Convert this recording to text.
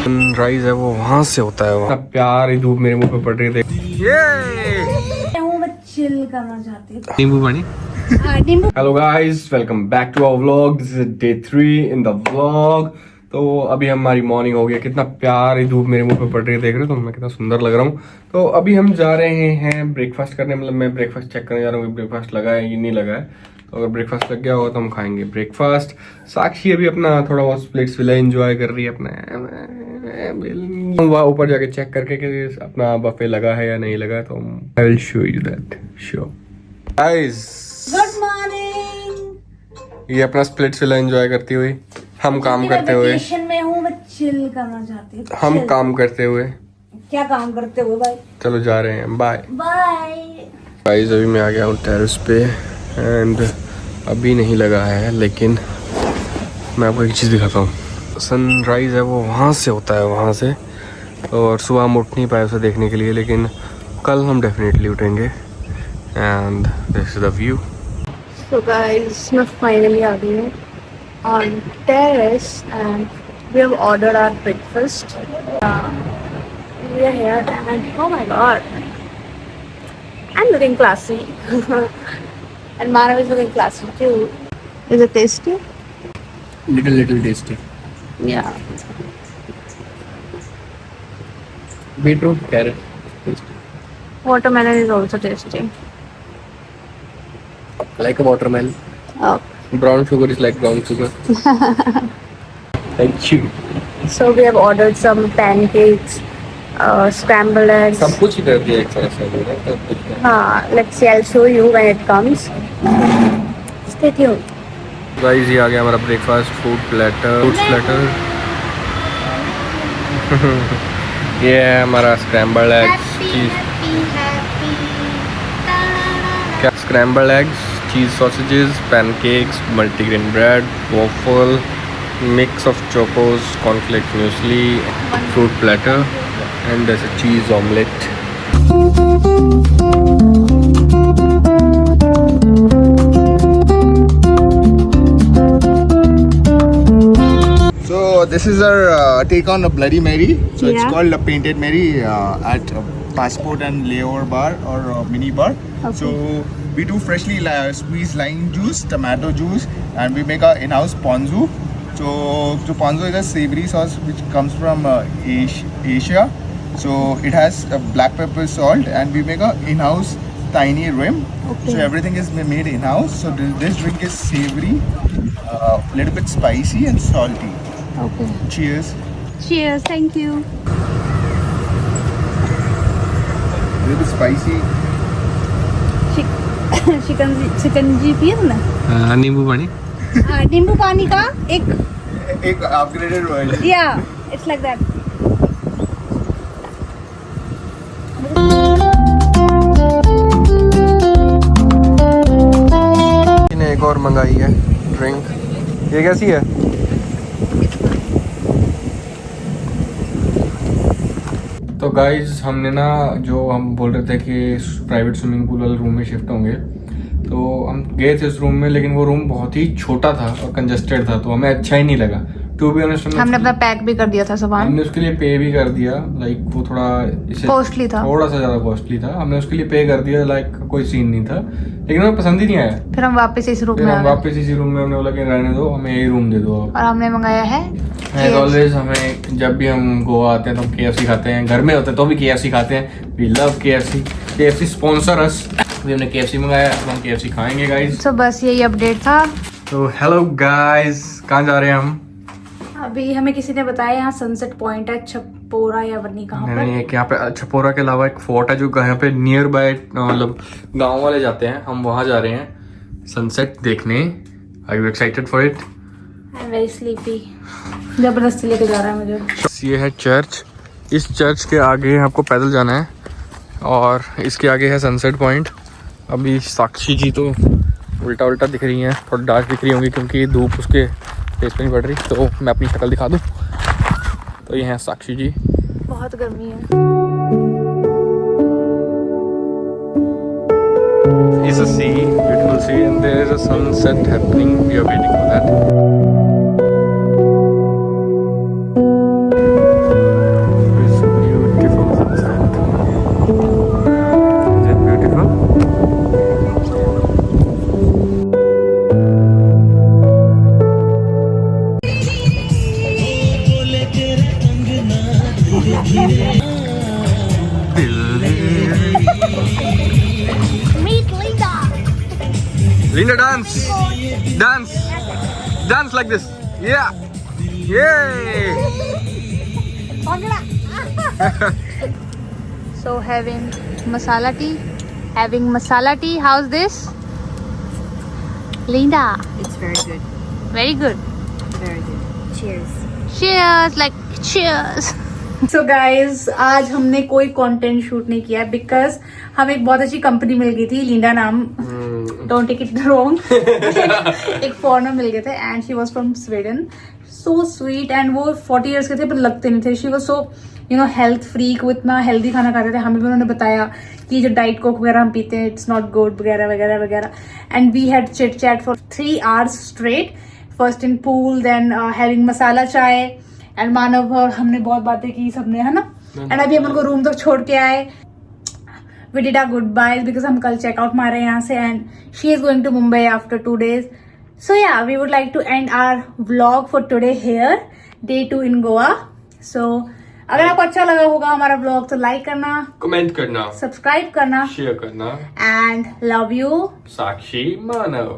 Sunrise है वो वहां से होता है। वहाँ प्यारी धूप मेरे मुंह पे पड़ रही थी। मैं चिल करना चाहती हूँ। नींबू पानी। Hello guys, welcome back to our vlog. This is day 3 in the vlog. तो अभी हमारी मॉर्निंग हो गई। कितना प्यारी धूप मेरे मुंह पे पड़ रही है, देख रहे हो तो मैं कितना सुंदर लग रहा हूँ। तो अभी हम जा रहे हैं ब्रेकफास्ट करने, मतलब मैं ब्रेकफास्ट चेक करने जा रहा हूँ ब्रेकफास्ट लगा है या नहीं लगा है। तो अगर ब्रेकफास्ट लग गया होगा तो हम खाएंगे ब्रेकफास्ट। साक्षी अभी अपना थोड़ा बहुत स्प्लिट्स विला एंजॉय कर रही है अपना। वहाँ ऊपर जाके चेक करके कि अपना बफे लगा है या नहीं लगा है, तो I will show you that. Show guys, good morning. ये अपना स्प्लिट्स विला एंजॉय करती हुई, हम काम करते हुए। वेकेशन में हूँ, मैं चिल करना चाहती हूँ। हम काम करते हुए। क्या काम करते हुए भाई? चलो जा रहे हैं, बाय बाय। गाइस अभी मैं आ गया हूँ टेरेस पे एंड अभी नहीं लगा है, लेकिन मैं आपको एक चीज़ दिखाता हूँ। सनराइज है वो वहाँ से होता है, वहाँ से। और सुबह हम उठ नहीं पाए उसे देखने के लिए, लेकिन कल हम डेफिनेटली उठेंगे। And this is the view. So guys, मैं finally आ गई हूँ on terrace and we have ordered our breakfast. We are here and oh my god, I'm looking classy and Manav is looking classy too. Is it tasty? Little tasty. Yeah. Beetroot, carrot, tasty. Watermelon is also tasty. Like a watermelon. Oh. Brown sugar is like brown sugar. Thank you. So we have ordered some pancakes, scrambled eggs. सब कुछ ही कर दिया एक तरह से। हाँ, let's see. I'll show you when it comes. Stay tuned. Guys ये आ गया हमारा ब्रेकफास्ट, फ्रूट प्लेटर। ये है हमारा स्क्रैम्बल्ड एग्स, चीज क्या स्क्रैम्बल्ड एग्स, चीज sausages, pancakes, multigrain bread, waffle, mix of Chocos, cornflakes muesli, fruit platter and there's a cheese omelette. So this is our take on a Bloody Mary. So it's Yeah. called a Painted Mary at Passport and Layover Bar or Mini Bar. Okay. So we do freshly squeezed lime juice, tomato juice, and we make our in-house ponzu. So ponzu is a savory sauce which comes from Asia. So it has a black pepper salt, and we make a in-house tiny rim. Okay. So everything is made in-house. So this drink is savory, little bit spicy and salty. Okay. Cheers. Cheers. Thank you. Little bit spicy. शिकंजी पिए तुमने? नींबू पानी। नींबू पानी का एक upgraded version. Yeah, it's like that. ने एक और मंगाई है ड्रिंक। ये कैसी है? तो गाइज हमने ना, जो हम बोल रहे थे कि प्राइवेट स्विमिंग पूल वाले रूम में शिफ्ट होंगे, तो हम गए थे इस रूम में, लेकिन वो रूम बहुत ही छोटा था और कंजस्टेड था, तो हमें अच्छा ही नहीं लगा। टू बी ऑनेस्ट हमने अपना पैक भी कर दिया था सामान। हमने उसके लिए पे भी कर दिया, लाइक वो थोड़ा इसे कॉस्टली था, थोड़ा सा ज्यादा कॉस्टली था। हमने उसके लिए पे कर दिया, लाइक कोई सीन नहीं था, लेकिन हमें पसंद ही नहीं आया। फिर हम वापस इस रूम फिर में हम आ गए वापस इसी रूम में, हमने बोला कि रहने दो, हमें यही रूम दे दो आप। और हमने मंगाया है एज ऑलवेज, हमें जब भी हम गोवा आते हैं तो हम KFC खाते हैं, घर में होते हैं तो भी KFC खाते हैं। वी लव KFC स्पॉन्सर अस। अभी हमने KFC मंगाया, अब हम KFC खाएंगे गाइस। तो बस यही अपडेट था। तो हेलो गाइस, कहाँ जा रहे हैं हम? अभी हमें किसी ने बताया यहाँ सनसेट पॉइंट है, छपोरा या वरनी कहाँ पर। नहीं, एक यहाँ पे छपोरा के अलावा एक फोर्ट है जो यहाँ पे नियर बाय, मतलब गांव वाले जाते हैं, हम वहाँ जा रहे हैं सनसेट देखने। Are you excited for it? I am very sleepy. जबरदस्ती लेके जा रहा है मुझे। ये है चर्च। इस चर्च के आगे आपको पैदल जाना है और इसके आगे है सनसेट पॉइंट। अभी साक्षी जी तो उल्टा उल्टा दिख रही हैं, थोड़ा डार्क दिख रही होंगी क्योंकि धूप उसके फेस पे नहीं पड़ रही। तो मैं अपनी शक्ल दिखा दूँ, तो ये हैं साक्षी जी। बहुत गर्मी है। Is a sea, beautiful sea, and there is a sunset happening. We are waiting for that. Meet Linda. Linda, dance like this. Yeah, yay. So having masala tea. How's this? Linda. It's very good. Very good. Very good. Cheers. Cheers, like cheers. So guys, आज हमने कोई content shoot नहीं किया because हमें एक बहुत अच्छी company मिल गई थी, लिंडा नाम, डोंट टेक इट रॉन्ग, एक फॉरेनर मिल गए थे and she was from Sweden. So sweet and वो 40 इयर्स के थे पर लगते नहीं थे. She was so health freak, वो इतना हेल्दी खाना खाते थे. हमें भी उन्होंने बताया कि जो डाइट कोक वगैरह हम पीते हैं इट्स नॉट गुड वगैरह वगैरह वगैरह. And we had chit chat for 3 hours straight, first in pool, then having masala chai and मानव, और हमने बहुत बातें की सबने, है ना. एंड अभी हम उनको रूम तक छोड़ के आए. We did our goodbye because हम कल चेकआउट मारे यहाँ से and she is going to Mumbai after 2 days. So yeah, we would like to end our vlog for today here, day 2 in Goa. So अगर आपको अच्छा लगा होगा हमारा vlog तो लाइक करना, कमेंट करना, सब्सक्राइब करना शेयर करना. And love you Sakshi Manav.